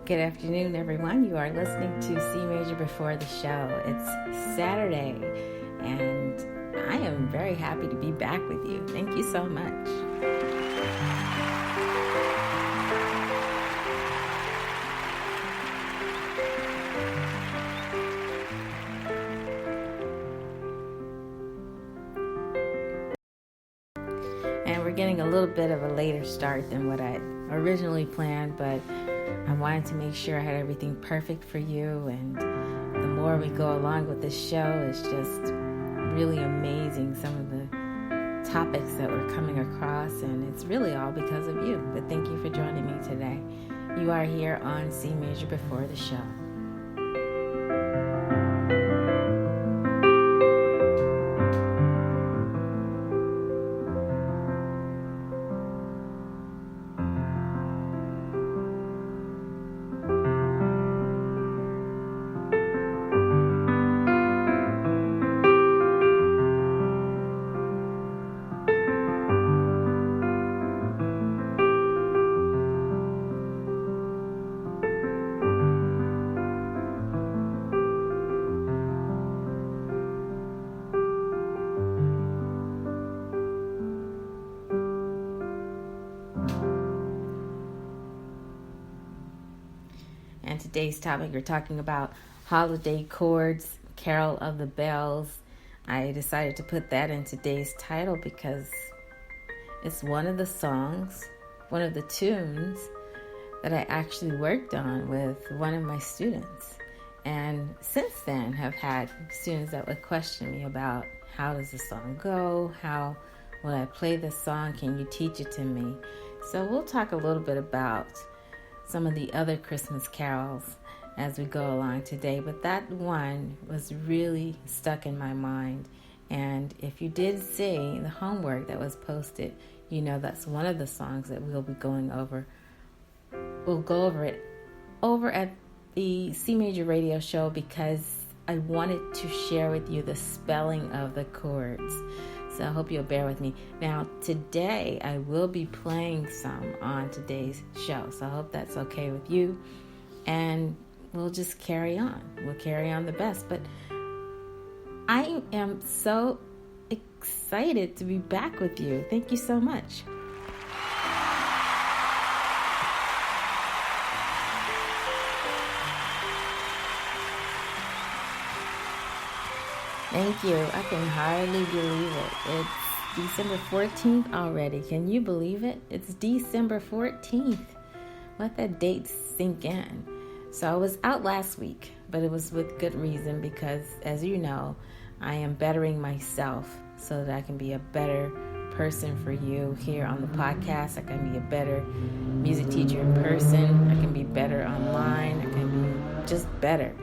Good afternoon, everyone. You are listening to C Major Before the Show. It's Saturday, and I am very happy to be back with you. Thank you so much. And we're getting a little bit of a later start than what I originally planned, but I wanted to make sure I had everything perfect for you, and the more we go along with this show, it's just really amazing some of the topics that we're coming across, and it's really all because of you. But thank you for joining me today. You are here on C Major Before the Show. And today's topic, we're talking about holiday chords, Carol of the Bells. I decided to put that in today's title because it's one of the songs, one of the tunes that I actually worked on with one of my students. And since then have had students that would question me about how does the song go? How will I play this song? Can you teach it to me? So we'll talk a little bit about some of the other Christmas carols as we go along today, but that one was really stuck in my mind. And if you did see the homework that was posted, you know that's one of the songs that we'll be going over. We'll go over it over at the C Major Radio Show because I wanted to share with you the spelling of the chords. So I hope you'll bear with me. Now, today I will be playing some on today's show. So I hope that's okay with you. And we'll just carry on. We'll carry on the best. But I am so excited to be back with you. Thank you so much. Thank you. I can hardly believe it. It's December 14th already. Can you believe it? It's December 14th. Let that date sink in. So I was out last week, but it was with good reason because, as you know, I am bettering myself so that I can be a better person for you here on the podcast. I can be a better music teacher in person. I can be better online. I can be just better.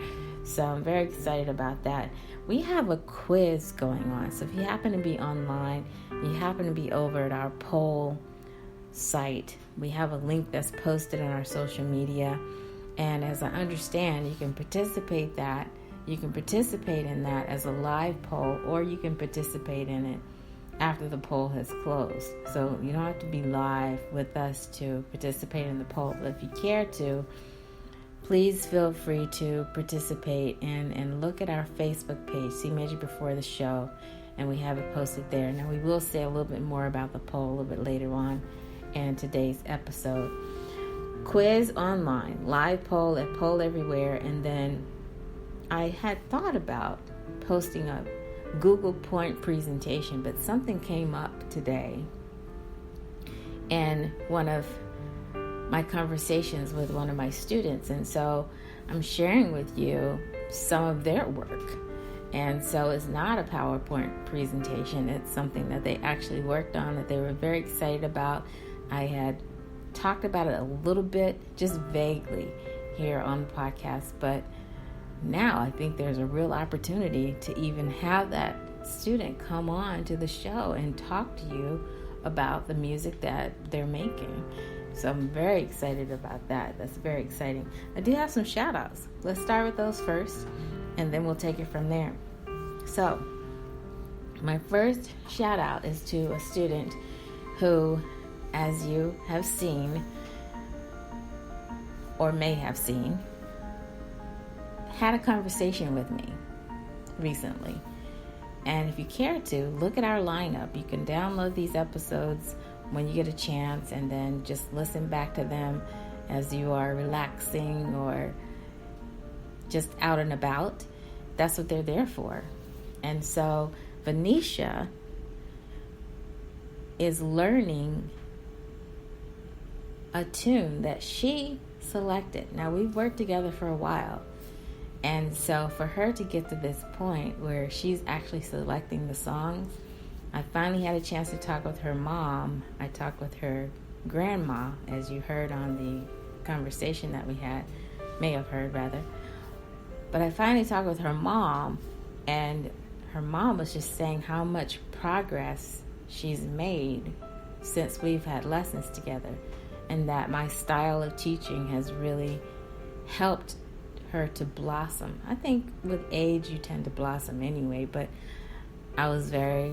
So I'm very excited about that. We have a quiz going on. So if you happen to be online, you happen to be over at our poll site, we have a link that's posted on our social media. And as I understand, you can participate in that as a live poll, or you can participate in it after the poll has closed. So you don't have to be live with us to participate in the poll. But if you care to, please feel free to participate and look at our Facebook page, C Major Before the Show, and we have it posted there. Now, we will say a little bit more about the poll a little bit later on in today's episode. Quiz online, live poll at Poll Everywhere, and then I had thought about posting a Google Point presentation, but something came up today, and one of my conversations with one of my students, and so I'm sharing with you some of their work. And so it's not a PowerPoint presentation, it's something that they actually worked on that they were very excited about. I had talked about it a little bit, just vaguely here on the podcast, but now I think there's a real opportunity to even have that student come on to the show and talk to you about the music that they're making. So I'm very excited about that. That's very exciting. I do have some shout outs. Let's start with those first, and then we'll take it from there. So my first shout out is to a student who, as you have seen, or may have seen, had a conversation with me recently. And if you care to, look at our lineup. You can download these episodes when you get a chance and then just listen back to them as you are relaxing or just out and about. That's what they're there for. And so Venetia is learning a tune that she selected. Now, we've worked together for a while. And so for her to get to this point where she's actually selecting the songs, I finally had a chance to talk with her mom. I talked with her grandma, as you heard on the conversation that we had, may have heard rather. But I finally talked with her mom, and her mom was just saying how much progress she's made since we've had lessons together, and that my style of teaching has really helped her to blossom. I think with age you tend to blossom anyway, but I was very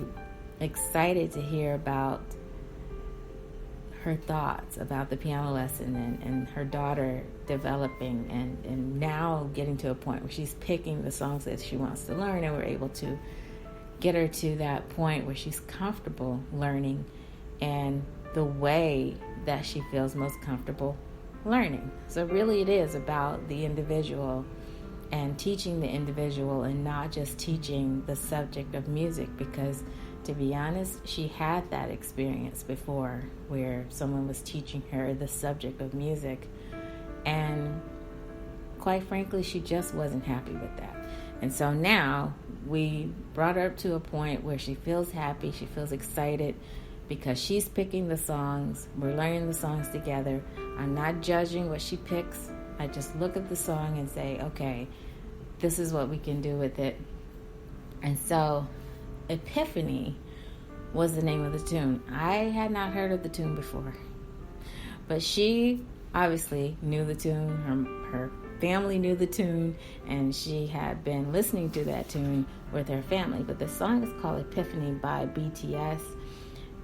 excited to hear about her thoughts about the piano lesson and her daughter developing and now getting to a point where she's picking the songs that she wants to learn, and we're able to get her to that point where she's comfortable learning and the way that she feels most comfortable learning. So really it is about the individual and teaching the individual and not just teaching the subject of music, because to be honest, she had that experience before where someone was teaching her the subject of music, and quite frankly she just wasn't happy with that. And so now we brought her up to a point where she feels happy, she feels excited, because she's picking the songs, we're learning the songs together. I'm not judging what she picks. I just look at the song and say, okay, this is what we can do with it. And so Epiphany was the name of the tune. I had not heard of the tune before, but she obviously knew the tune. Her family knew the tune, and she had been listening to that tune with her family. But the song is called Epiphany by BTS.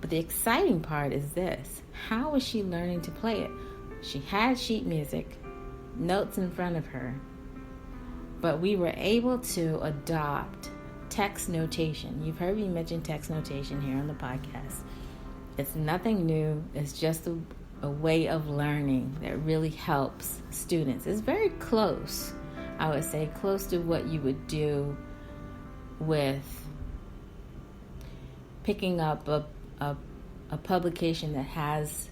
But the exciting part is this: how is she learning to play it? She had sheet music, notes in front of her, but we were able to adopt text notation. You've heard me mention text notation here on the podcast. It's nothing new. It's just a way of learning that really helps students. It's very close, I would say, close to what you would do with picking up a publication that has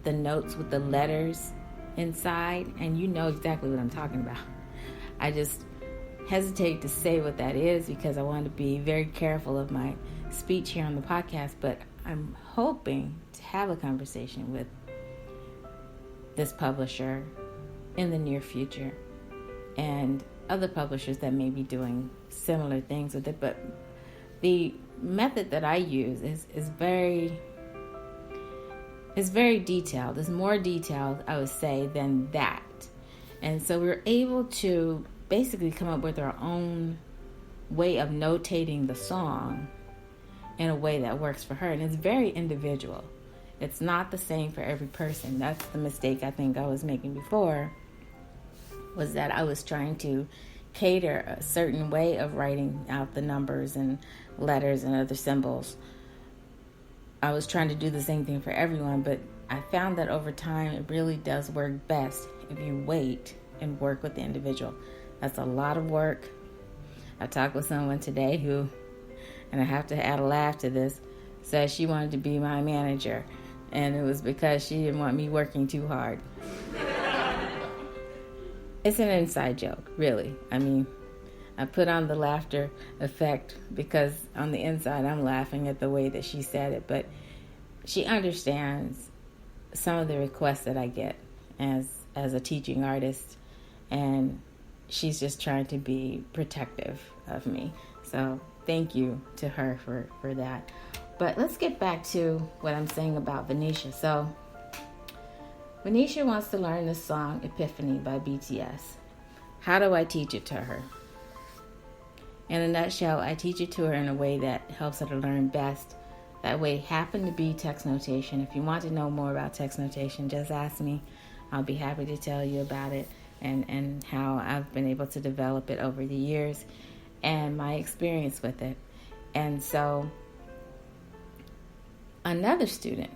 the notes with the letters inside, and you know exactly what I'm talking about. I just hesitate to say what that is because I want to be very careful of my speech here on the podcast, but I'm hoping to have a conversation with this publisher in the near future and other publishers that may be doing similar things with it. But the method that I use is very detailed. It's more detailed, I would say, than that. And so we were able to basically come up with our own way of notating the song in a way that works for her. And it's very individual. It's not the same for every person. That's the mistake I think I was making before, was that I was trying to cater a certain way of writing out the numbers and letters and other symbols. I was trying to do the same thing for everyone, but I found that over time it really does work best if you wait and work with the individual. That's a lot of work. I talked with someone today who, and I have to add a laugh to this, said she wanted to be my manager, and it was because she didn't want me working too hard. It's an inside joke, really. I mean, I put on the laughter effect because on the inside I'm laughing at the way that she said it, but she understands some of the requests that I get as a teaching artist, and she's just trying to be protective of me. So thank you to her for that. But let's get back to what I'm saying about Venetia. So Venetia wants to learn the song Epiphany by BTS. How do I teach it to her? In a nutshell, I teach it to her in a way that helps her to learn best. That way happened to be text notation. If you want to know more about text notation, just ask me. I'll be happy to tell you about it and how I've been able to develop it over the years and my experience with it. And so another student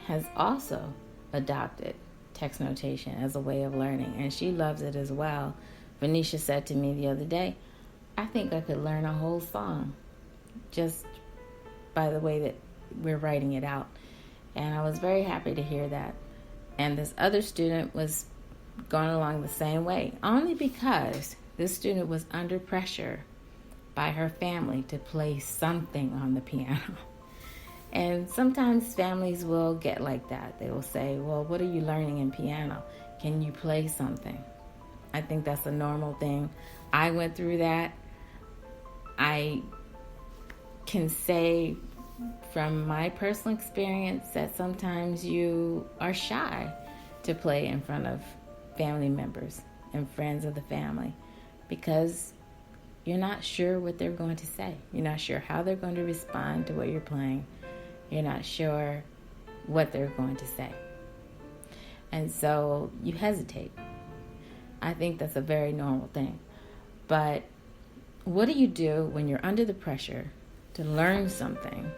has also adopted text notation as a way of learning, and she loves it as well. Venetia said to me the other day, I think I could learn a whole song just by the way that we're writing it out. And I was very happy to hear that. And this other student was going along the same way, only because this student was under pressure by her family to play something on the piano. And sometimes families will get like that. They will say, well, what are you learning in piano? Can you play something? I think that's a normal thing. I went through that. I can say from my personal experience that sometimes you are shy to play in front of family members and friends of the family because you're not sure what they're going to say. You're not sure how they're going to respond to what you're playing. You're not sure what they're going to say. And so you hesitate. I think that's a very normal thing. But what do you do when you're under the pressure to learn something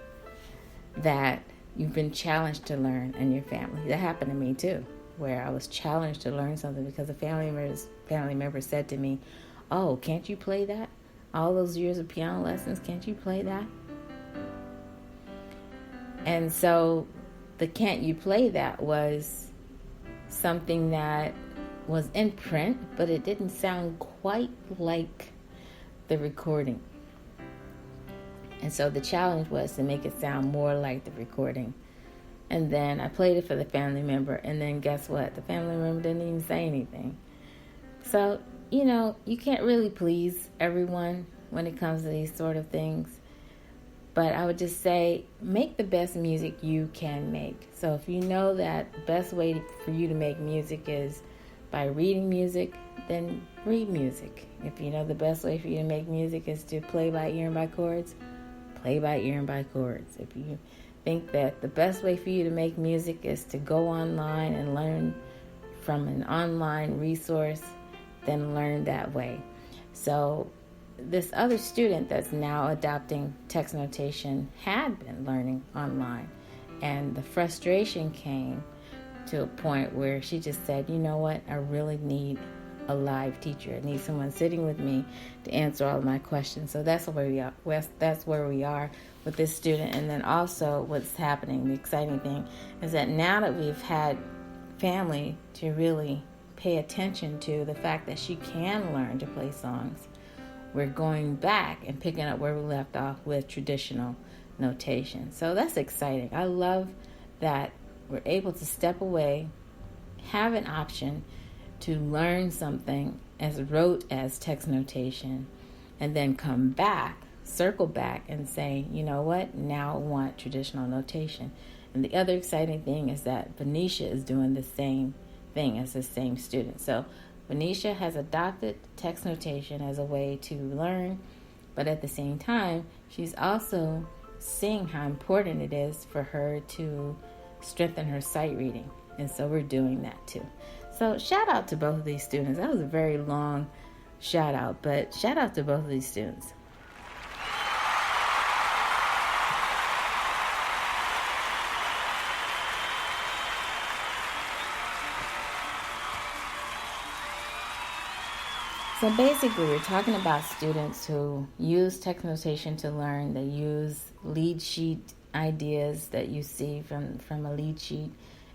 that you've been challenged to learn in your family? That happened to me too, where I was challenged to learn something because a family member said to me, oh, can't you play that? All those years of piano lessons, can't you play that? And so the can't you play that was something that was in print, but it didn't sound quite like the recording. And so the challenge was to make it sound more like the recording. And then I played it for the family member, and then guess what? The family member didn't even say anything. So, you can't really please everyone when it comes to these sort of things. But I would just say, make the best music you can make. So if you know that the best way for you to make music is by reading music, then read music. If you know the best way for you to make music is to play by ear and by chords, play by ear and by chords. If you think that the best way for you to make music is to go online and learn from an online resource, then learn that way. So this other student that's now adopting text notation had been learning online, and the frustration came to a point where she just said, you know what, I really need a live teacher. I need someone sitting with me to answer all of my questions. So that's where we are. That's where we are with this student. And then also what's happening, the exciting thing is that now that we've had family to really pay attention to the fact that she can learn to play songs, we're going back and picking up where we left off with traditional notation. So that's exciting. I love that we're able to step away, have an option to learn something as rote as text notation, and then come back, circle back and say, you know what, now I want traditional notation. And the other exciting thing is that Venetia is doing the same thing as the same student. So Venetia has adopted text notation as a way to learn, but at the same time, she's also seeing how important it is for her to strengthen her sight reading. And so we're doing that too. So shout out to both of these students. That was a very long shout out, but shout out to both of these students. So basically, we're talking about students who use text notation to learn. They use lead sheet ideas that you see from a lead sheet,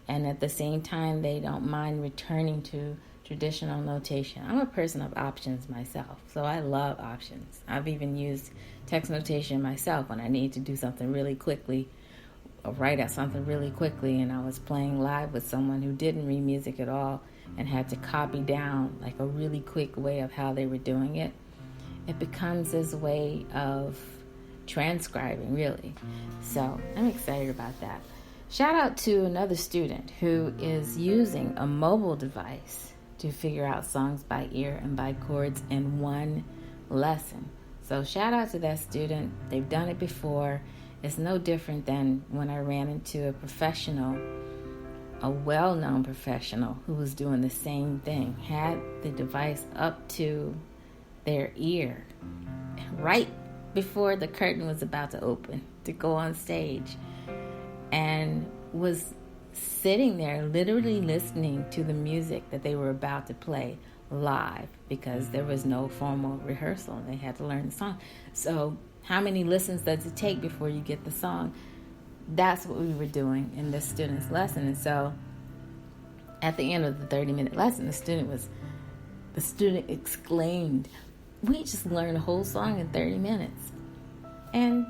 and at the same time, they don't mind returning to traditional notation. I'm a person of options myself, so I love options. I've even used text notation myself when I need to do something really quickly, or write out something really quickly, and I was playing live with someone who didn't read music at all and had to copy down like a really quick way of how they were doing it. It becomes this way of transcribing, really. So I'm excited about that. Shout out to another student who is using a mobile device to figure out songs by ear and by chords in one lesson. So shout out to that student. They've done it before. It's no different than when I ran into a professional a well-known professional who was doing the same thing, had the device up to their ear right before the curtain was about to open to go on stage, and was sitting there literally listening to the music that they were about to play live, because there was no formal rehearsal. They had to learn the song. So how many listens does it take before you get the song? That's what we were doing in this student's lesson. And so at the end of the 30-minute lesson, the student exclaimed, "We just learned a whole song in 30 minutes." And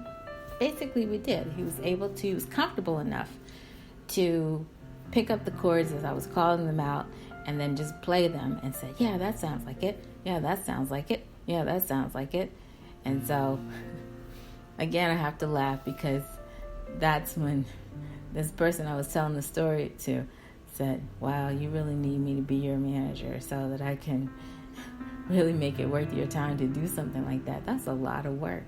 basically we did. He was comfortable enough to pick up the chords as I was calling them out, and then just play them and say, "Yeah, that sounds like it. Yeah, that sounds like it. Yeah, that sounds like it." And so, again, I have to laugh, because that's when this person I was telling the story to said, "Wow, you really need me to be your manager so that I can really make it worth your time to do something like that. That's a lot of work."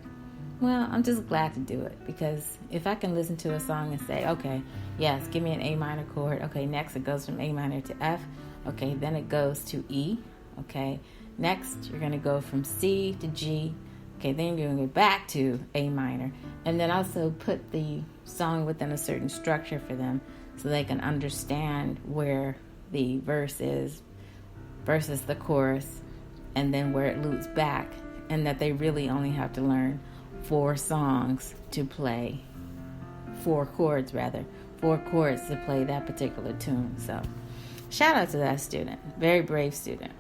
Well, I'm just glad to do it, because if I can listen to a song and say, "Okay, yes, give me an A minor chord. Okay, next it goes from A minor to F. Okay, then it goes to E. Okay, next you're going to go from C to G. Okay, then you're going to go back to A minor." And then also put the song within a certain structure for them so they can understand where the verse is versus the chorus, and then where it loops back, and that they really only have to learn 4 songs to play, 4 chords to play that particular tune. So shout out to that student. Very brave student.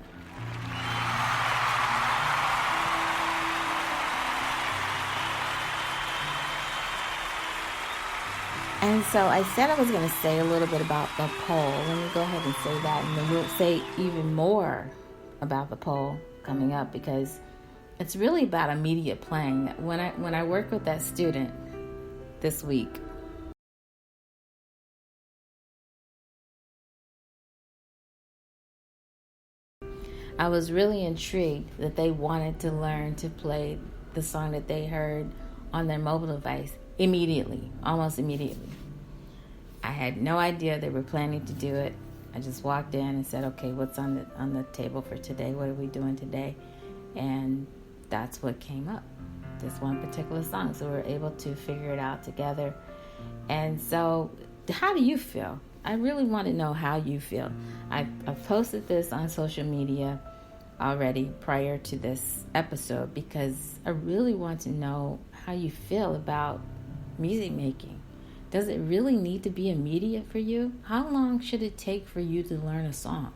And so I said I was going to say a little bit about the poll. Let me go ahead and say that, and then we'll say even more about the poll coming up, because it's really about immediate playing. When I work with that student this week, I was really intrigued that they wanted to learn to play the song that they heard on their mobile device immediately, almost immediately. I had no idea they were planning to do it. I just walked in and said, "Okay, what's on the table for today? What are we doing today?" And that's what came up, this one particular song. So we were able to figure it out together. And so how do you feel? I really want to know how you feel. I've posted this on social media already prior to this episode, because I really want to know how you feel about music making. Does it really need to be immediate for you? How long should it take for you to learn a song?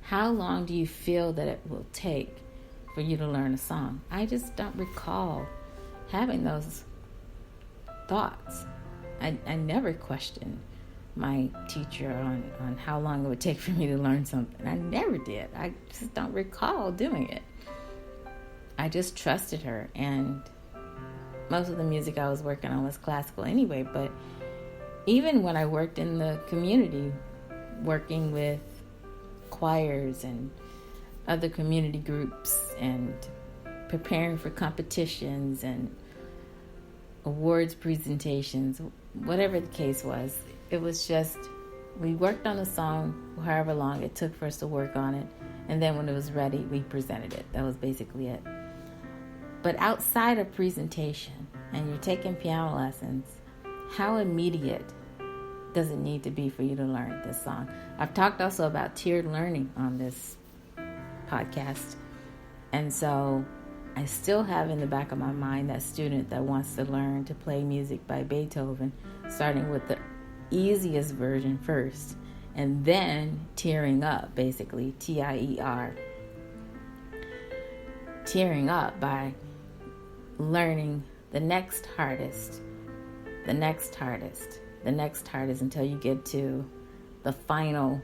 How long do you feel that it will take for you to learn a song? I just don't recall having those thoughts. I never questioned my teacher on how long it would take for me to learn something. I never did. I just don't recall doing it. I just trusted her, and most of the music I was working on was classical anyway, but even when I worked in the community, working with choirs and other community groups and preparing for competitions and awards presentations, whatever the case was, it was just, we worked on a song however long it took for us to work on it, and then when it was ready, we presented it. That was basically it. But outside of presentation, and you're taking piano lessons, how immediate does it need to be for you to learn this song? I've talked also about tiered learning on this podcast. And so I still have in the back of my mind that student that wants to learn to play music by Beethoven, starting with the easiest version first, and then tiering up, basically, T-I-E-R. Tiering up by learning the next hardest, the next hardest, the next hardest, until you get to the final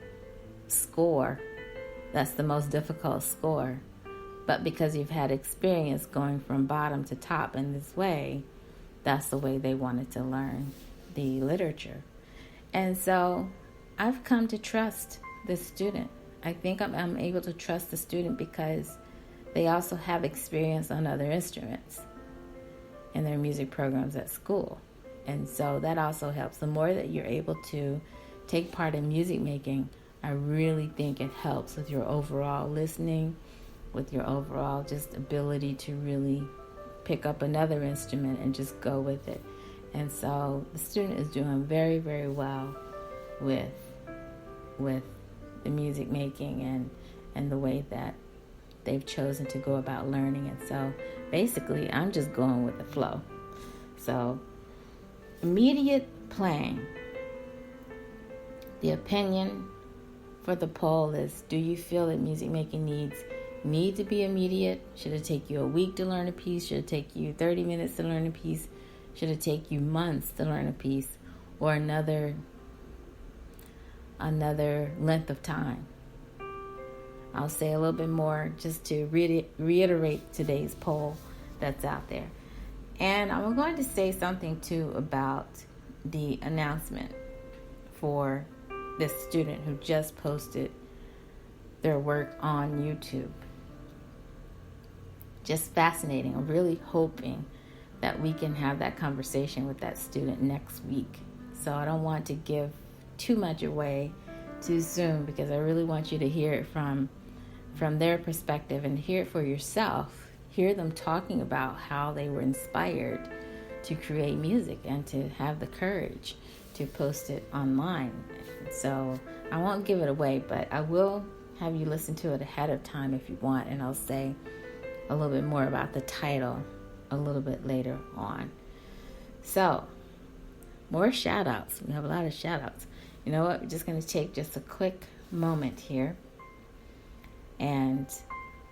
score. That's the most difficult score. But because you've had experience going from bottom to top in this way, that's the way they wanted to learn the literature. And so I've come to trust this student. I think I'm able to trust the student because they also have experience on other instruments in their music programs at school. And so that also helps. The more that you're able to take part in music making, I really think it helps with your overall listening, with your overall just ability to really pick up another instrument and just go with it. And so the student is doing very, very well with the music making and the way that they've chosen to go about learning it. So basically, I'm just going with the flow. So immediate playing. The opinion for the poll is, do you feel that music making need to be immediate? Should it take you a week to learn a piece? Should it take you 30 minutes to learn a piece? Should it take you months to learn a piece? Or another length of time? I'll say a little bit more just to reiterate today's poll that's out there. And I'm going to say something too about the announcement for this student who just posted their work on YouTube. Just fascinating. I'm really hoping that we can have that conversation with that student next week. So I don't want to give too much away too soon, because I really want you to hear it from their perspective and hear it for yourself. Hear them talking about how they were inspired to create music and to have the courage to post it online. So I won't give it away, but I will have you listen to it ahead of time if you want, and I'll say a little bit more about the title a little bit later on. So, more shout outs. We have a lot of shout outs. You know what? We're just going to take just a quick moment here, and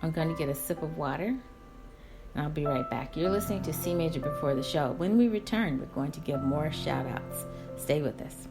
I'm going to get a sip of water, and I'll be right back. You're listening to C Major Before the Show. When we return, we're going to give more shout outs. Stay with us.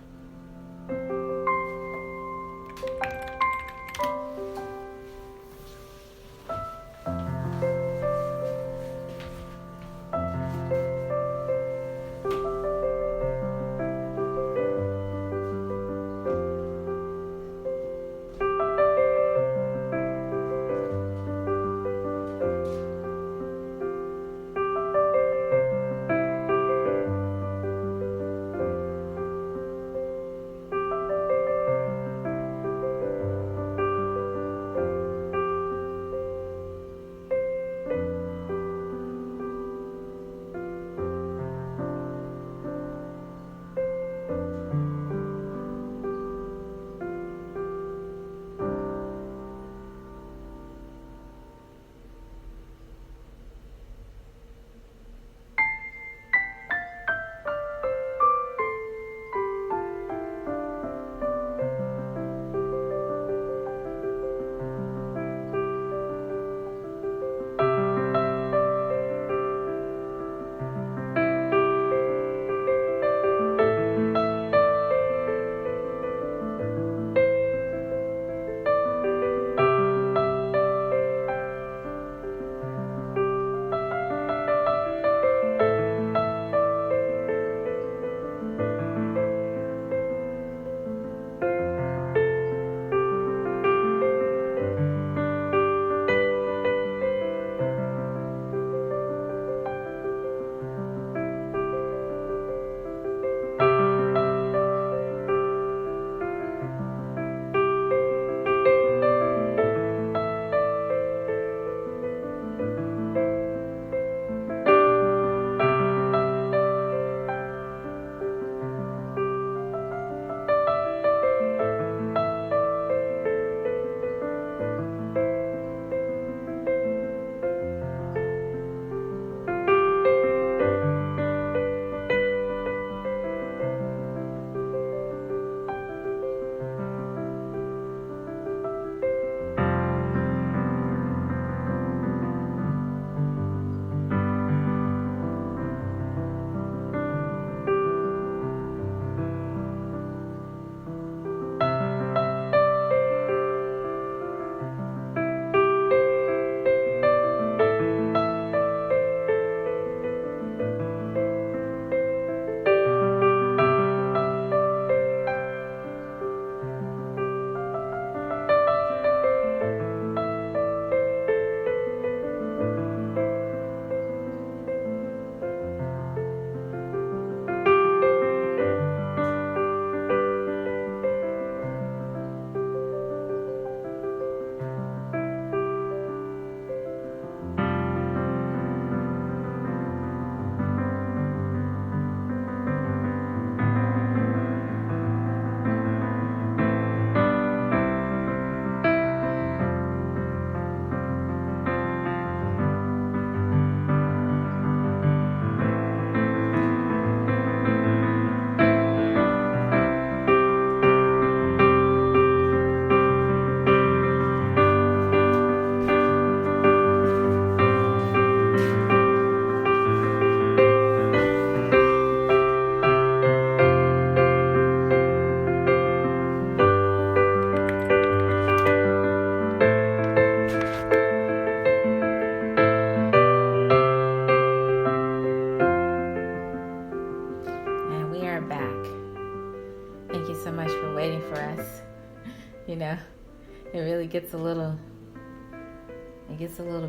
gets a little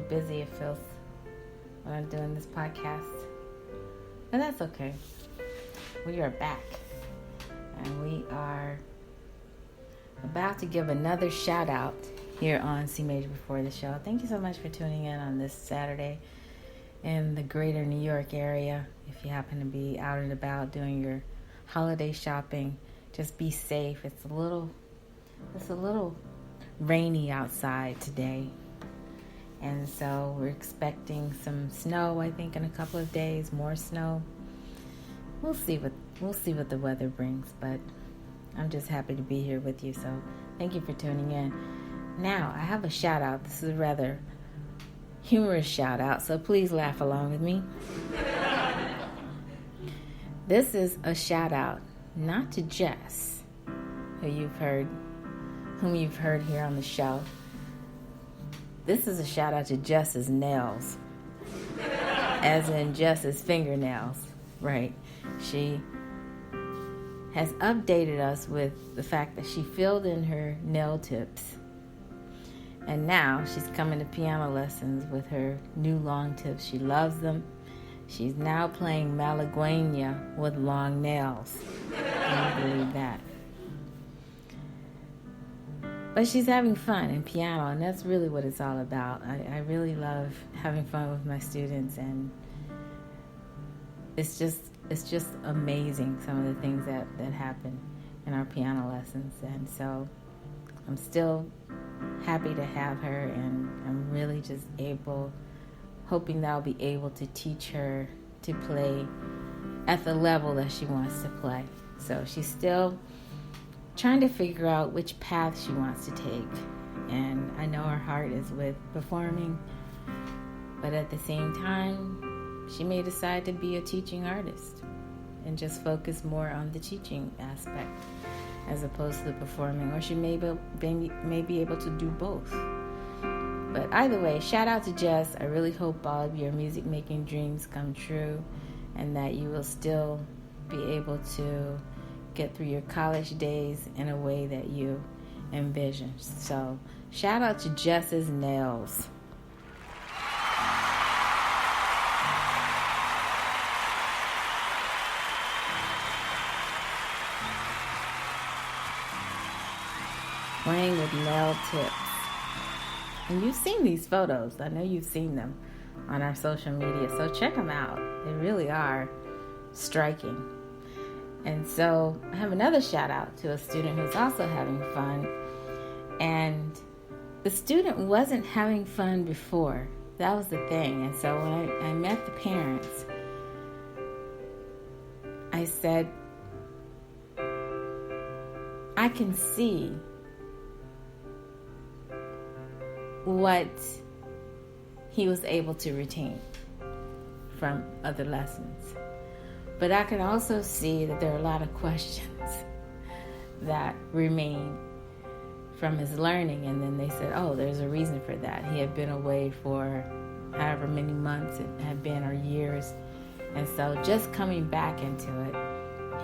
busy, it feels, when I'm doing this podcast. But that's okay. We are back. And we are about to give another shout out here on C Major Before the Show. Thank you so much for tuning in on this Saturday in the greater New York area. If you happen to be out and about doing your holiday shopping, just be safe. It's a little rainy outside today. And so we're expecting some snow, I think, in a couple of days, more snow. We'll see what the weather brings, but I'm just happy to be here with you. So thank you for tuning in. Now, I have a shout out. This is a rather humorous shout out, so please laugh along with me. This is a shout out not to Jess, whom you've heard here on the show. This is a shout out to Jess's nails, as in Jess's fingernails, right? She has updated us with the fact that she filled in her nail tips. And now she's coming to piano lessons with her new long tips. She loves them. She's now playing Malagueña with long nails. Can you believe that? But she's having fun in piano, and that's really what it's all about. I really love having fun with my students, and it's just amazing, some of the things that happen in our piano lessons. And so I'm still happy to have her, and I'm really just hoping that I'll be able to teach her to play at the level that she wants to play. So she's still trying to figure out which path she wants to take. And I know her heart is with performing, but at the same time, she may decide to be a teaching artist and just focus more on the teaching aspect as opposed to the performing, or she may be able to do both. But either way, shout out to Jess. I really hope all of your music making dreams come true, and that you will still be able to get through your college days in a way that you envision. So shout out to Jess's nails. Playing with nail tips. And you've seen these photos. I know you've seen them on our social media. So check them out. They really are striking. And so I have another shout out to a student who's also having fun. And the student wasn't having fun before. That was the thing. And so when I met the parents, I said, I can see what he was able to retain from other lessons. But I can also see that there are a lot of questions that remain from his learning. And then they said, oh, there's a reason for that. He had been away for however many months it had been, or years. And so just coming back into it,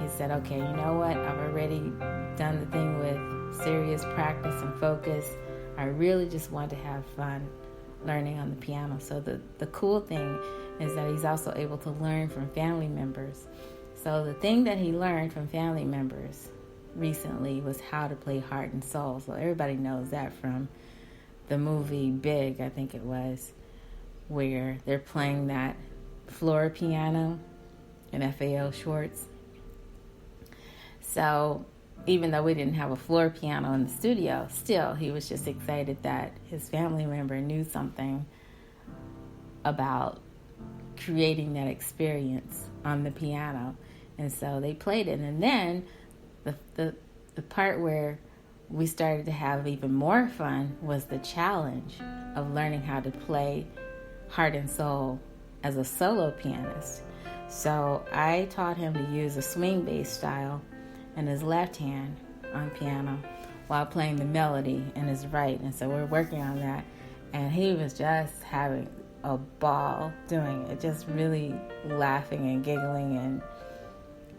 he said, okay, you know what? I've already done the thing with serious practice and focus. I really just want to have fun learning on the piano. So the cool thing is that he's also able to learn from family members. So the thing that he learned from family members recently was how to play Heart and Soul. So everybody knows that from the movie Big, I think it was, where they're playing that floor piano in FAO Schwartz. So even though we didn't have a floor piano in the studio, still he was just excited that his family member knew something about creating that experience on the piano. And so they played it. And then the part where we started to have even more fun was the challenge of learning how to play Heart and Soul as a solo pianist. So I taught him to use a swing bass style in his left hand on piano while playing the melody in his right. And so we're working on that. And he was just having a ball doing it, just really laughing and giggling.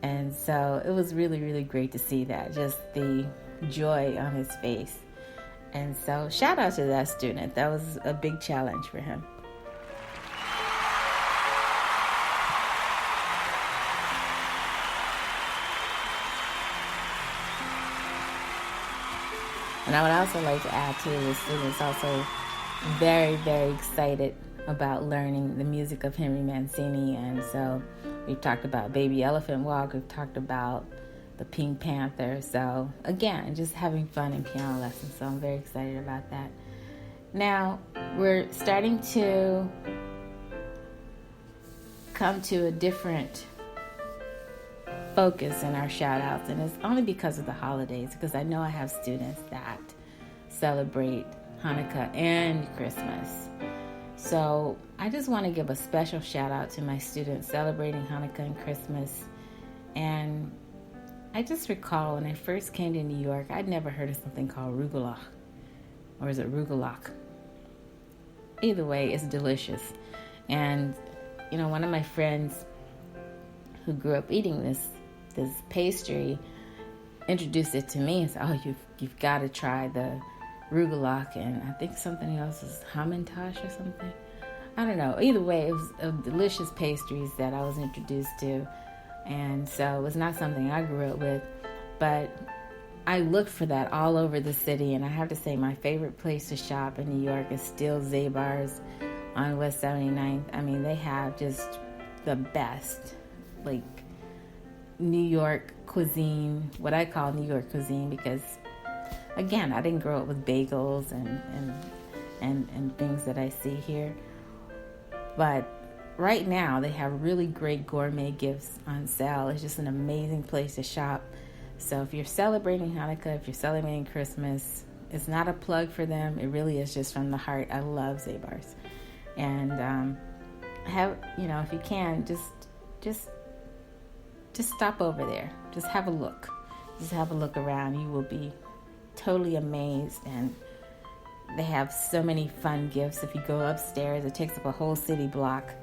And so it was really, really great to see that, just the joy on his face. And so shout out to that student. That was a big challenge for him. And I would also like to add to the students also very, very excited about learning the music of Henry Mancini. And so we've talked about Baby Elephant Walk. We've talked about the Pink Panther. So again, just having fun in piano lessons. So I'm very excited about that. Now we're starting to come to a different focus in our shout outs, and it's only because of the holidays, because I know I have students that celebrate Hanukkah and Christmas. So I just want to give a special shout out to my students celebrating Hanukkah and Christmas. And I just recall when I first came to New York, I'd never heard of something called rugelach, or is it rugelach? Either way, it's delicious. And you know, one of my friends who grew up eating this pastry introduced it to me and said, "Oh, you've got to try the rugelach," and I think something else is hamantash or something. I don't know. Either way, it was delicious pastries that I was introduced to, and so it was not something I grew up with, but I looked for that all over the city. And I have to say, my favorite place to shop in New York is still Zabar's on West 79th. I mean, they have just the best, like, New York cuisine, what I call New York cuisine, because again, I didn't grow up with bagels and things that I see here. But right now they have really great gourmet gifts on sale. It's just an amazing place to shop. So if you're celebrating Hanukkah, if you're celebrating Christmas, it's not a plug for them. It really is just from the heart. I love Zabar's. And have, you know, if you can, just stop over there. Just have a look. Just have a look around. You will be totally amazed. And they have so many fun gifts. If you go upstairs, it takes up a whole city block,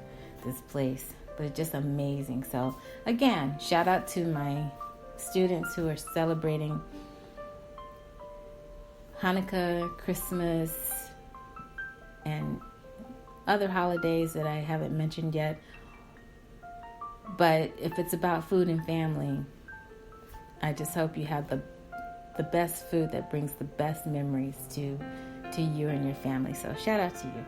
this place. But it's just amazing. So again, shout out to my students who are celebrating Hanukkah, Christmas, and other holidays that I haven't mentioned yet. But if it's about food and family, I just hope you have the best food that brings the best memories to you and your family. So shout out to you.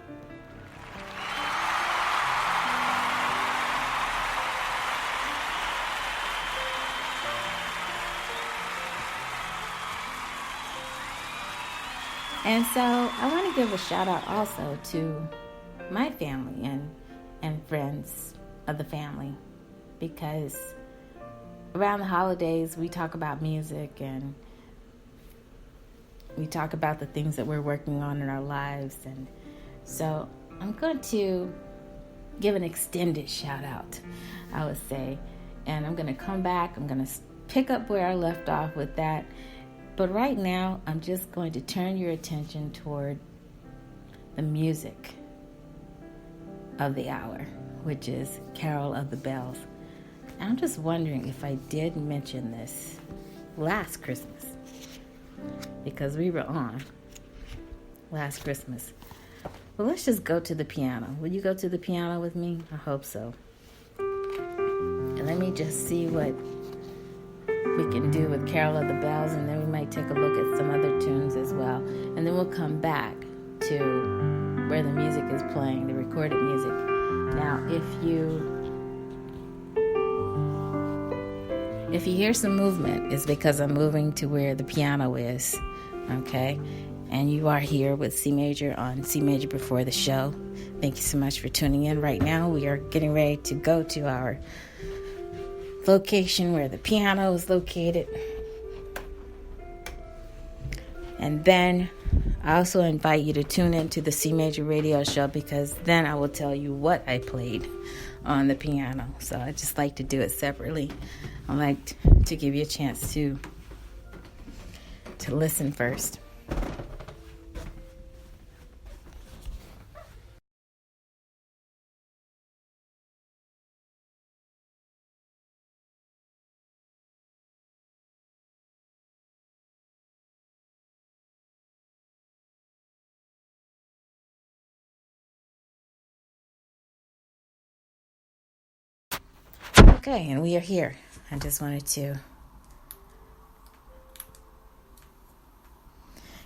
And so I want to give a shout out also to my family and friends of the family, because around the holidays we talk about music and we talk about the things that we're working on in our lives. And so I'm going to give an extended shout out, I would say, and I'm going to come back. I'm going to pick up where I left off with that. But right now, I'm just going to turn your attention toward the music of the hour, which is Carol of the Bells. And I'm just wondering if I did mention this last Christmas, because we were on last Christmas. Well, let's just go to the piano. Will you go to the piano with me? I hope so. And let me just see what we can do with Carol of the Bells, and then we might take a look at some other tunes as well. And then we'll come back to where the music is playing, the recorded music. Now, if you hear some movement, it's because I'm moving to where the piano is, okay? And you are here with C Major on C Major Before the Show. Thank you so much for tuning in. Right now, we are getting ready to go to our location where the piano is located. And then I also invite you to tune in to the C Major radio show, because then I will tell you what I played on the piano. So I just like to do it separately. I like to give you a chance to listen first. Okay, and we are here. I just wanted to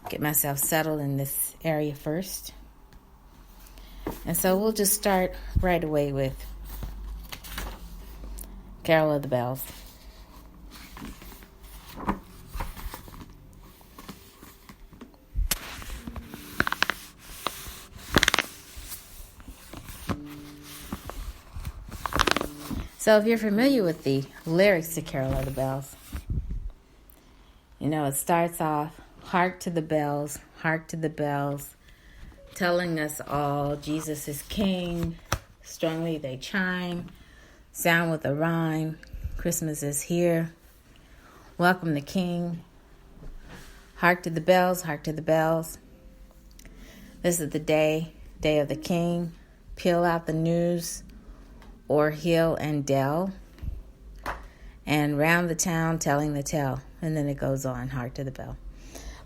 get myself settled in this area first. And so we'll just start right away with Carol of the Bells. So if you're familiar with the lyrics to Carol of the Bells, it starts off, hark to the bells, telling us all Jesus is king, strongly they chime, sound with a rhyme, Christmas is here, welcome the king, hark to the bells, this is the day of the king, peel out the news, o'er hill and dell, and round the town telling the tale. And then it goes on, hark to the bell.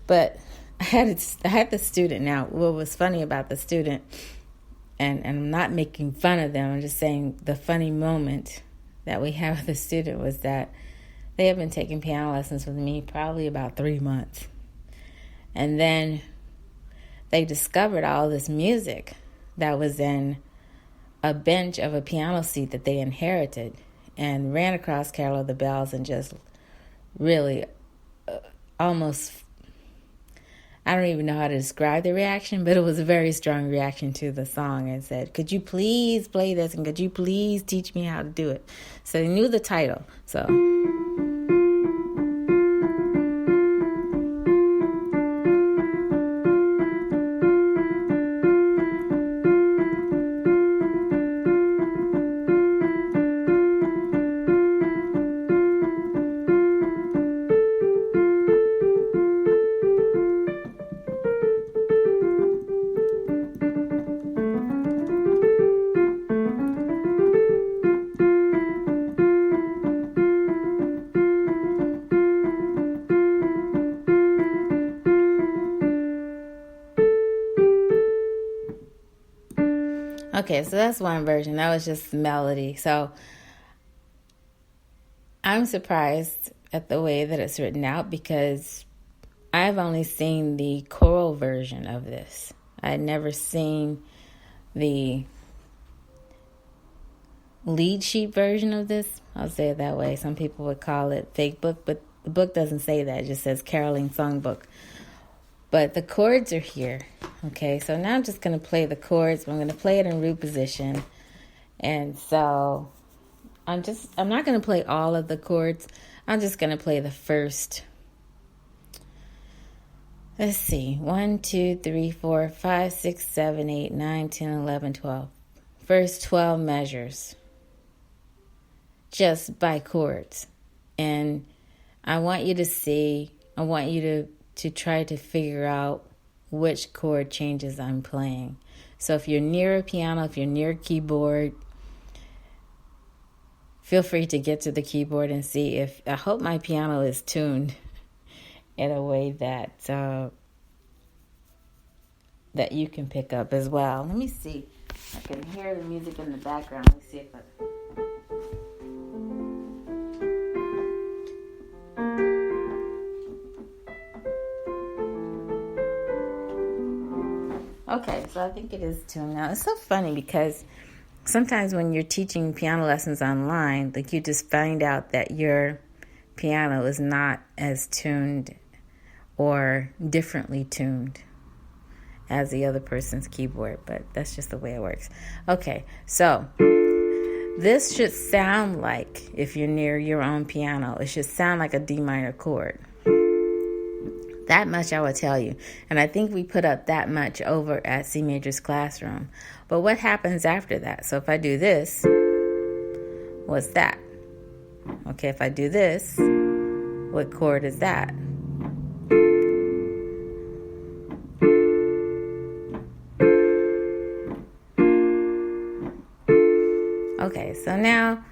But I had the student. Now, what was funny about the student, and I'm not making fun of them, I'm just saying the funny moment that we have with the student was that they have been taking piano lessons with me probably about 3 months. And then they discovered all this music that was in a bench of a piano seat that they inherited, and ran across Carol of the Bells and just really almost, I don't even know how to describe the reaction, but it was a very strong reaction to the song, and said, could you please play this, and could you please teach me how to do it? So they knew the title. So okay, so that's one version. That was just the melody. So I'm surprised at the way that it's written out because I've only seen the choral version of this. I had never seen the lead sheet version of this. I'll say it that way. Some people would call it fake book, but the book doesn't say that. It just says Caroling Songbook. But the chords are here. Okay, so now I'm just going to play the chords. I'm going to play it in root position. And so I'm not going to play all of the chords. I'm just going to play the first, let's see, 1, 2, 3, 4, 5, 6, 7, 8, 9, 10, 11, 12. First 12 measures just by chords. And I want you to try to figure out which chord changes I'm playing. So if you're near a piano, if you're near a keyboard, feel free to get to the keyboard and see if, I hope my piano is tuned in a way that that you can pick up as well. Let me see. I can hear the music in the background. Let me see if I... Okay, so I think it is tuned now. It's so funny because sometimes when you're teaching piano lessons online, like you just find out that your piano is not as tuned or differently tuned as the other person's keyboard, but that's just the way it works. Okay, so this should sound like, if you're near your own piano, it should sound like a D minor chord. That much I will tell you. And I think we put up that much over at C Major's classroom. But what happens after that? So if I do this, what's that? Okay, if I do this, what chord is that? Okay, so now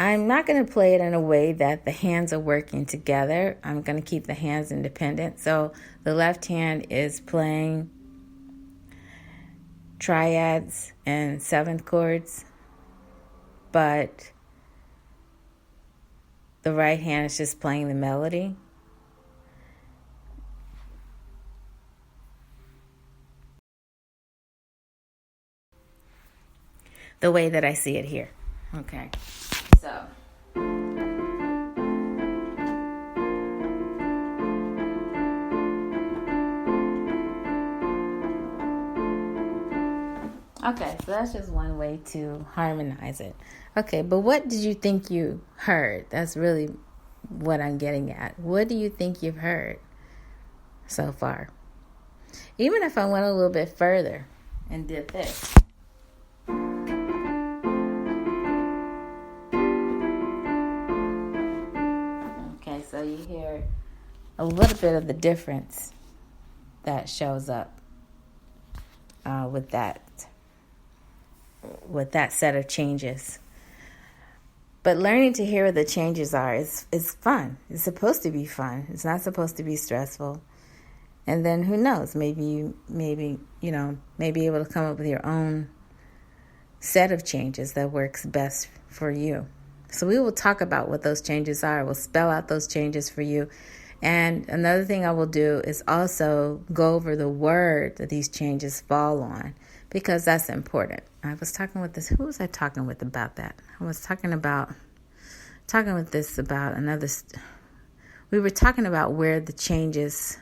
I'm not going to play it in a way that the hands are working together. I'm going to keep the hands independent. So the left hand is playing triads and seventh chords, but the right hand is just playing the melody. The way that I see it here. Okay. So. Okay, so that's just one way to harmonize it. Okay, but what did you think you heard? That's really what I'm getting at. What do you think you've heard so far? Even if I went a little bit further and did this. Okay, so you hear a little bit of the difference that shows up with that set of changes. But learning to hear what the changes are is fun. It's supposed to be fun. It's not supposed to be stressful. And then who knows? Maybe you may be able to come up with your own set of changes that works best for you. So we will talk about what those changes are. We'll spell out those changes for you. And another thing I will do is also go over the word that these changes fall on, because that's important. I was talking with who was I talking with about that? I was talking with this about another, we were talking about where the changes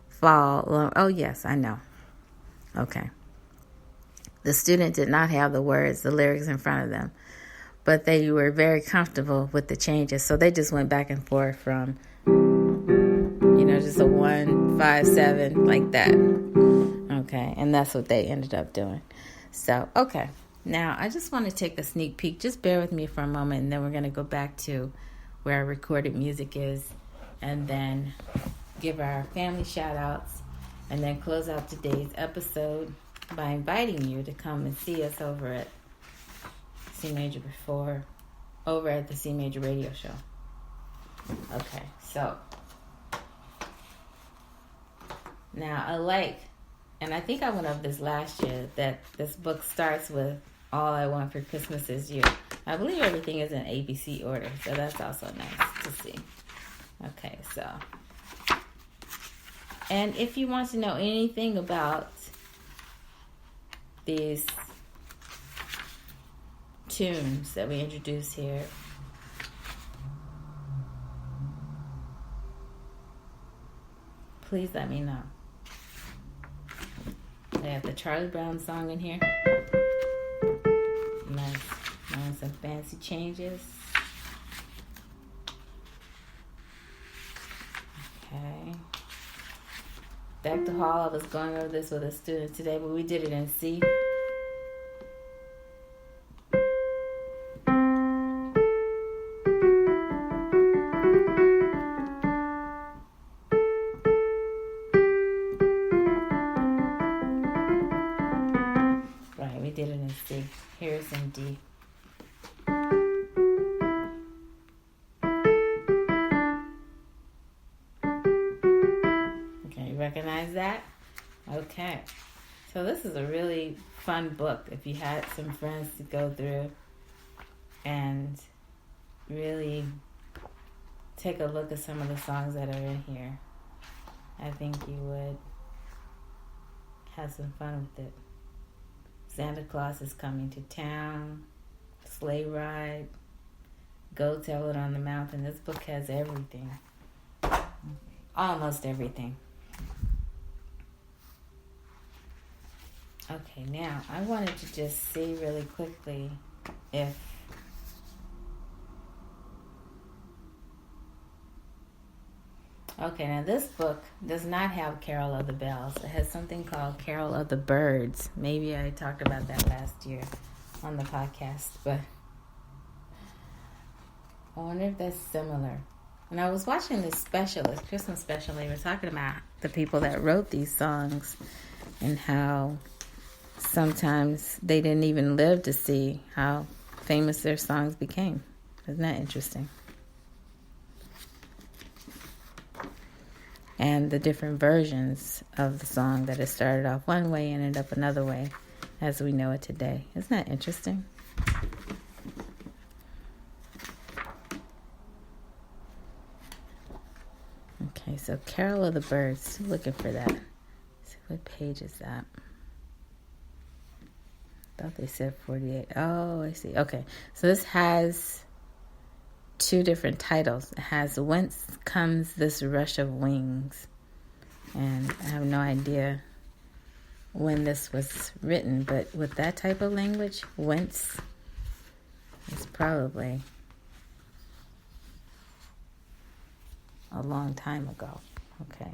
fall. Oh, yes, I know. Okay. The student did not have the lyrics in front of them, but they were very comfortable with the changes. So they just went back and forth from, just a 1, 5, 7, like that. Okay, and that's what they ended up doing. So, okay. Now, I just want to take a sneak peek. Just bear with me for a moment, and then we're going to go back to where our recorded music is, and then give our family shout-outs, and then close out today's episode by inviting you to come and see us over at C Major over at the C Major Radio Show. Okay, so now and I think I went over this last year, that this book starts with All I Want for Christmas Is You. I believe everything is in ABC order, so that's also nice to see. Okay, so. And if you want to know anything about these tunes that we introduce here, please let me know. They have the Charlie Brown song in here. Nice. Some fancy changes. Okay. Back to Hall. I was going over this with a student today, but we did it in C. Did it in C. Here's in D. Okay, you recognize that? Okay. So this is a really fun book if you had some friends to go through and really take a look at some of the songs that are in here. I think you would have some fun with it. Santa Claus is Coming to Town, Sleigh Ride, Go Tell It on the Mountain. This book has everything. Almost everything. Okay, now I wanted to just see really quickly if okay, now this book does not have Carol of the Bells. It has something called Carol of the Birds. Maybe I talked about that last year on the podcast, but I wonder if that's similar. And I was watching this Christmas special. They were talking about the people that wrote these songs and how sometimes they didn't even live to see how famous their songs became. Isn't that interesting? And the different versions of the song that it started off one way and ended up another way as we know it today. Isn't that interesting? Okay, so Carol of the Birds. Still looking for that. Let's see, what page is that? Thought they said 48. Oh, I see. Okay, so this has two different titles. It has Whence Comes This Rush of Wings, and I have no idea when this was written, but with that type of language, whence is probably a long time ago. Okay.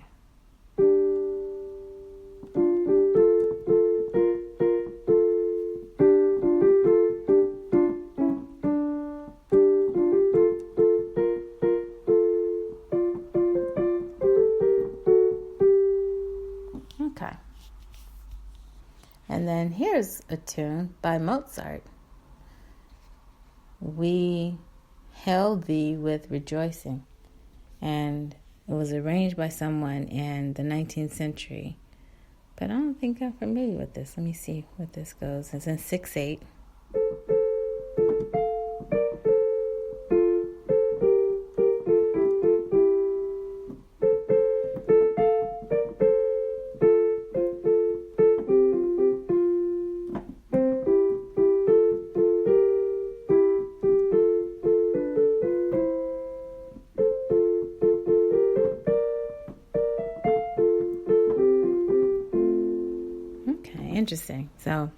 Okay. And then here's a tune by Mozart. We Hail Thee with Rejoicing. And it was arranged by someone in the 19th century. But I don't think I'm familiar with this. Let me see what this goes. It's in 6/8. Interesting. So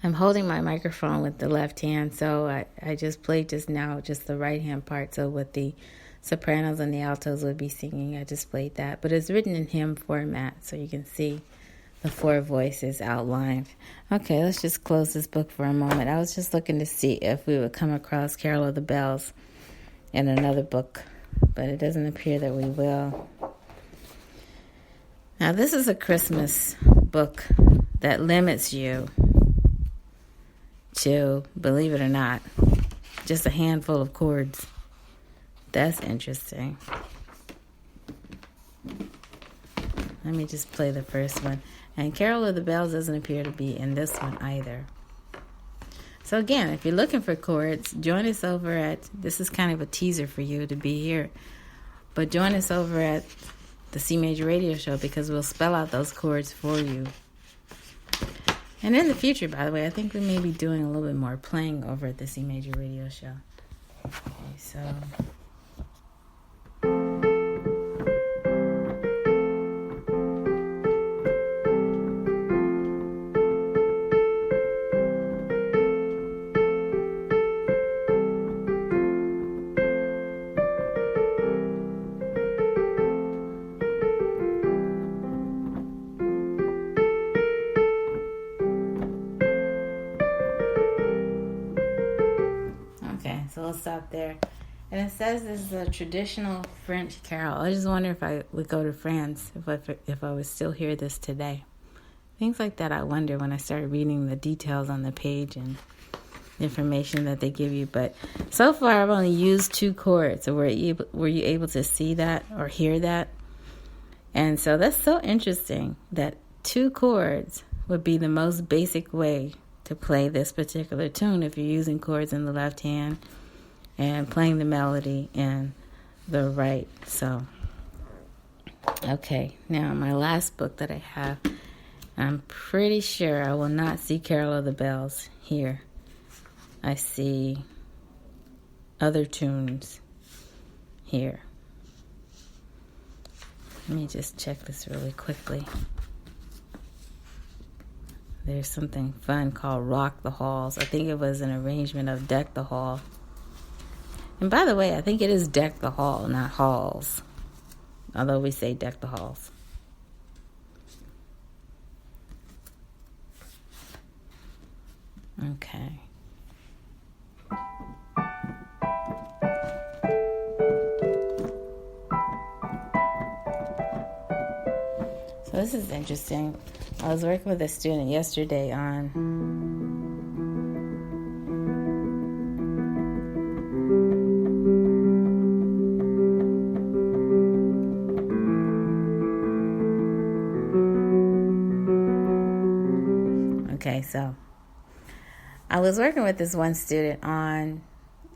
I'm holding my microphone with the left hand, so I just played just now just the right hand part. So what the sopranos and the altos would be singing, I just played that. But it's written in hymn format, so you can see the four voices outlined. Okay, let's just close this book for a moment. I was just looking to see if we would come across Carol of the Bells in another book, but it doesn't appear that we will. Now, this is a Christmas book that limits you to, believe it or not, just a handful of chords. That's interesting. Let me just play the first one. And Carol of the Bells doesn't appear to be in this one either. So again, if you're looking for chords, join us over at, this is kind of a teaser for you to be here, but join us over at the C Major Radio Show, because we'll spell out those chords for you. And in the future, by the way, I think we may be doing a little bit more playing over at the C Major Radio Show. Okay, so we'll stop there. And it says this is a traditional French carol. I just wonder if I would go to France, if I would still hear this today. Things like that I wonder when I start reading the details on the page and the information that they give you. But so far I've only used two chords. So were you able to see that or hear that? And so that's so interesting that two chords would be the most basic way to play this particular tune if you're using chords in the left hand and playing the melody in the right. So, okay, now my last book that I have, I'm pretty sure I will not see Carol of the Bells here. I see other tunes here. Let me just check this really quickly. There's something fun called Rock the Halls. I think it was an arrangement of Deck the Hall. And by the way, I think it is Deck the Hall, not Halls. Although we say Deck the Halls. Okay. So this is interesting. I was working with a student yesterday on Okay, so I was working with this one student on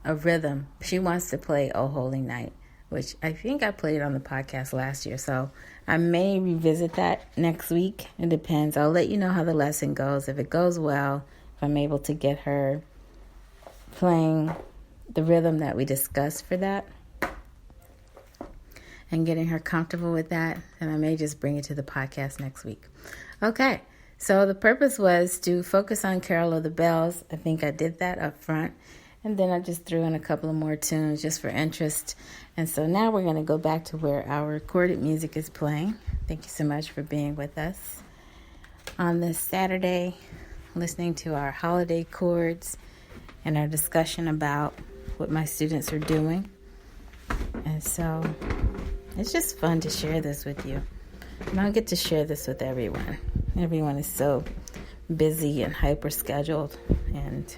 a rhythm. She wants to play Oh Holy Night, which I think I played on the podcast last year. So I may revisit that next week. It depends. I'll let you know how the lesson goes. If it goes well, if I'm able to get her playing the rhythm that we discussed for that and getting her comfortable with that, then I may just bring it to the podcast next week. Okay, so the purpose was to focus on Carol of the Bells. I think I did that up front. And then I just threw in a couple of more tunes just for interest. And so now we're going to go back to where our recorded music is playing. Thank you so much for being with us on this Saturday, listening to our holiday chords and our discussion about what my students are doing. And so it's just fun to share this with you. And I'll get to share this with everyone. Everyone is so busy and hyper scheduled, and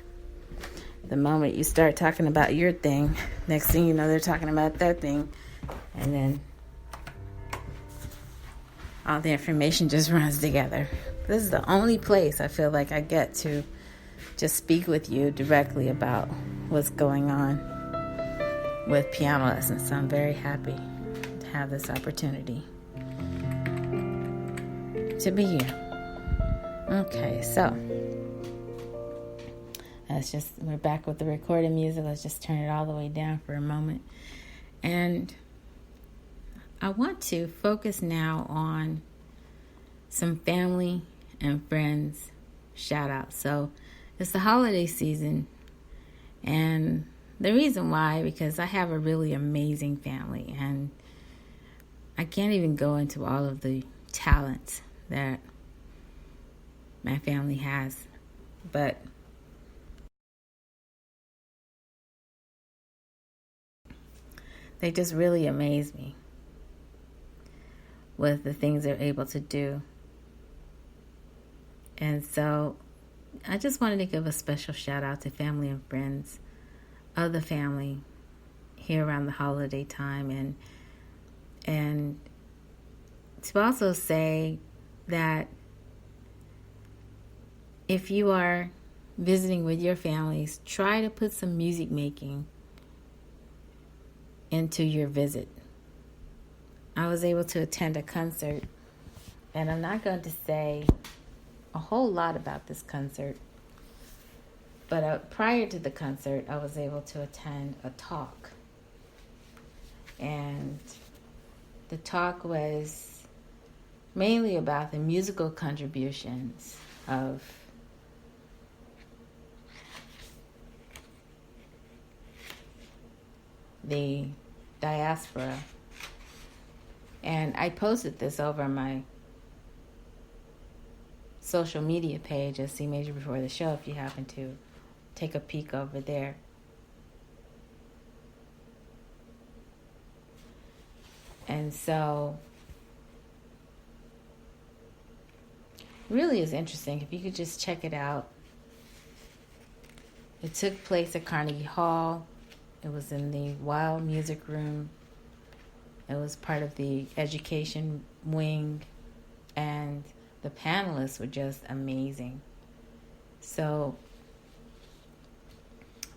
the moment you start talking about your thing, next thing you know, they're talking about their thing. And then all the information just runs together. This is the only place I feel like I get to just speak with you directly about what's going on with piano lessons. So I'm very happy to have this opportunity to be here. Okay, so we're back with the recorded music. Let's just turn it all the way down for a moment. And I want to focus now on some family and friends shout outs. So it's the holiday season, and the reason why, because I have a really amazing family, and I can't even go into all of the talents that my family has, but they just really amaze me with the things they're able to do. And so I just wanted to give a special shout out to family and friends of the family here around the holiday time, and to also say that if you are visiting with your families, try to put some music making into your visit. I was able to attend a concert, and I'm not going to say a whole lot about this concert, but prior to the concert, I was able to attend a talk. And the talk was mainly about the musical contributions of the diaspora. And I posted this over my social media page at C Major Before the Show if you happen to take a peek over there. And so really is interesting. If you could just check it out. It took place at Carnegie Hall. It was in the Wild Music Room. It was part of the education wing, and the panelists were just amazing. So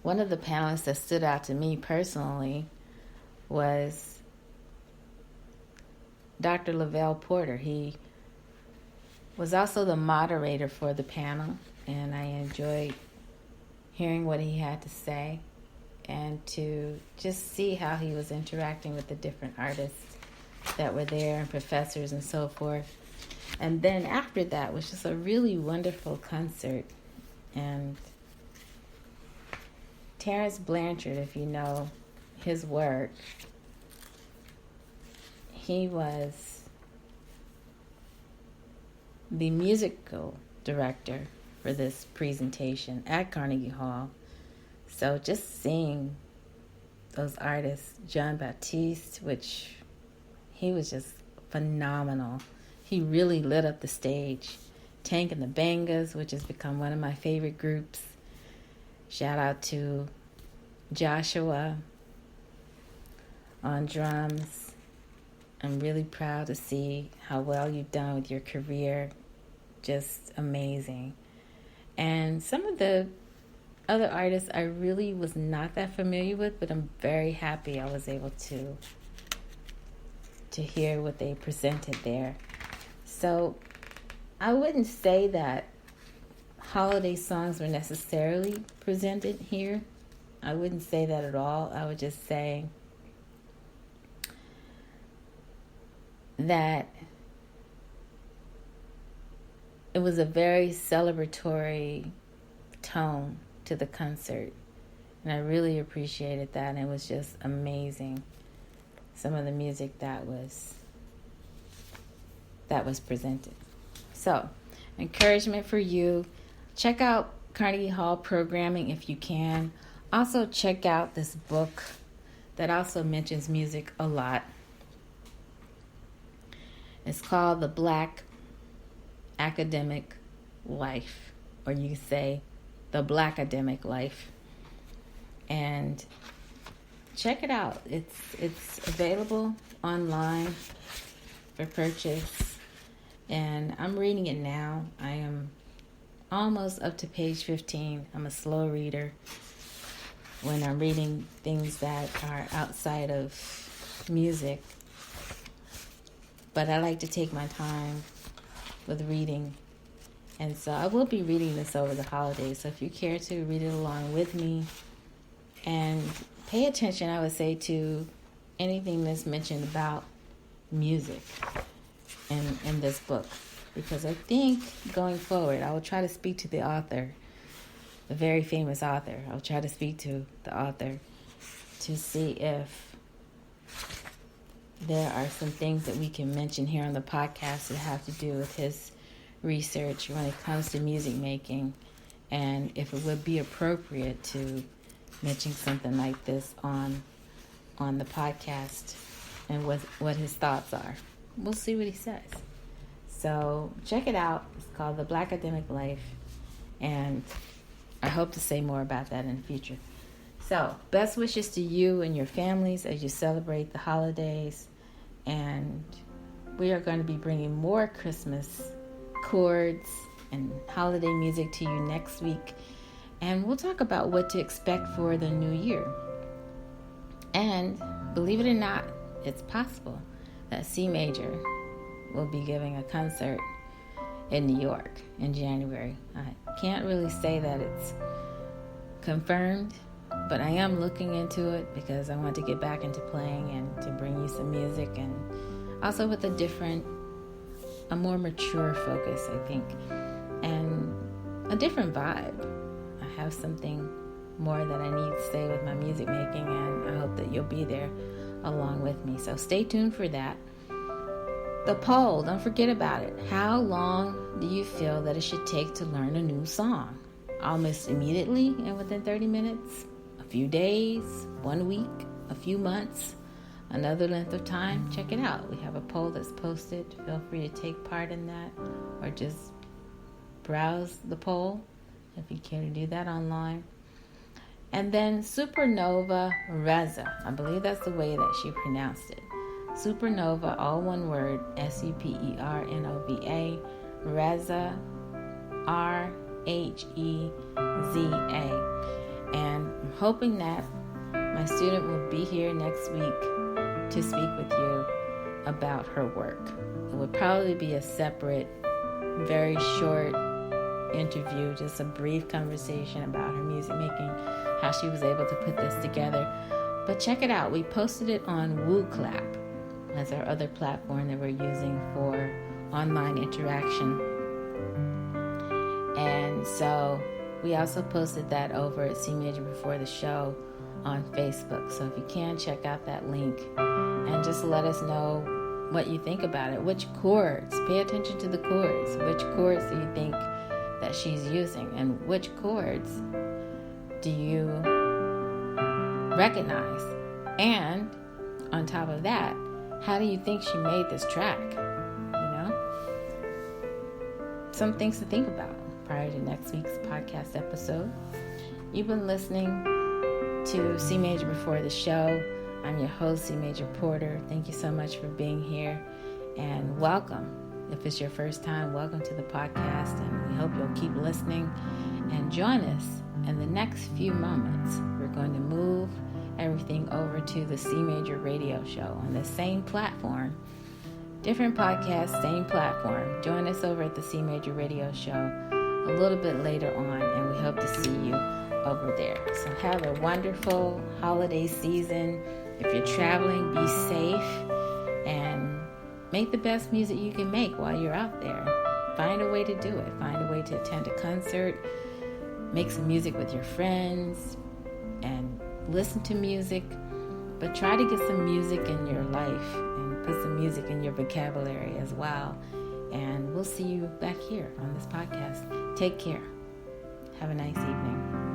one of the panelists that stood out to me personally was Dr. Lavelle Porter. He was also the moderator for the panel, and I enjoyed hearing what he had to say and to just see how he was interacting with the different artists that were there and professors and so forth. And then after that was just a really wonderful concert. And Terrence Blanchard, if you know his work, he was the musical director for this presentation at Carnegie Hall. So just seeing those artists, John Baptiste, which he was just phenomenal. He really lit up the stage. Tank and the Bangas, which has become one of my favorite groups. Shout out to Joshua on drums. I'm really proud to see how well you've done with your career. Just amazing. And some of the other artists I really was not that familiar with, but I'm very happy I was able to to hear what they presented there. So I wouldn't say that holiday songs were necessarily presented here. I wouldn't say that at all. I would just say that it was a very celebratory tone to the concert. And I really appreciated that. And it was just amazing. Some of the music that was presented. So, encouragement for you. Check out Carnegie Hall programming if you can. Also check out this book that also mentions music a lot. It's called The Black Academic Life, or you say The Black Academic Life. And check it out. It's available online for purchase. And I'm reading it now. I am almost up to page 15. I'm a slow reader when I'm reading things that are outside of music. But I like to take my time with reading. And so I will be reading this over the holidays. So if you care to read it along with me, and pay attention, I would say, to anything that's mentioned about music in this book. Because I think going forward, I will try to speak to the author, the very famous author. I'll try to speak to the author to see if there are some things that we can mention here on the podcast that have to do with his research when it comes to music making, and if it would be appropriate to mention something like this on the podcast, and what his thoughts are. We'll see what he says. So check it out. It's called The Black Academic Life, and I hope to say more about that in the future. So best wishes to you and your families as you celebrate the holidays, and we are going to be bringing more Christmas chords and holiday music to you next week. And we'll talk about what to expect for the new year. And believe it or not, it's possible that C Major will be giving a concert in New York in January. I can't really say that it's confirmed, but I am looking into it because I want to get back into playing and to bring you some music, and also with a more mature focus, I think, and a different vibe. I have something more that I need to say with my music making, and I hope that you'll be there along with me. So stay tuned for that. The poll, don't forget about it. How long do you feel that it should take to learn a new song? Almost immediately and within 30 minutes? A few days? 1 week? A few months? Another length of time? Check it out. We have a poll that's posted. Feel free to take part in that, or just browse the poll if you care to do that online. And then Supernova Reza. I believe that's the way that she pronounced it. Supernova, all one word, Supernova, Reza, Rheza. And I'm hoping that my student will be here next week to speak with you about her work. It would probably be a separate, very short interview, just a brief conversation about her music making, how she was able to put this together. But check it out. We posted it on WooClap. That's our other platform that we're using for online interaction. And so we also posted that over at C Major Before the Show on Facebook. So if you can, check out that link and just let us know what you think about it. Which chords? Pay attention to the chords. Which chords do you think that she's using? And which chords do you recognize? And on top of that, how do you think she made this track? Some things to think about prior to next week's podcast episode. You've been listening to C Major Before the Show. I'm your host, C Major Porter. Thank you so much for being here, and welcome. If it's your first time, welcome to the podcast, and we hope you'll keep listening and join us in the next few moments. We're going to move everything over to the C Major Radio Show on the same platform. Different podcast, same platform. Join us over at the C Major Radio Show a little bit later on, and we hope to see you over there. So have a wonderful holiday season. If you're traveling, be safe and make the best music you can make while you're out there. Find a way to do it. Find a way to attend a concert, make some music with your friends, and listen to music. But try to get some music in your life and put some music in your vocabulary as well. And we'll see you back here on this podcast. Take care. Have a nice evening.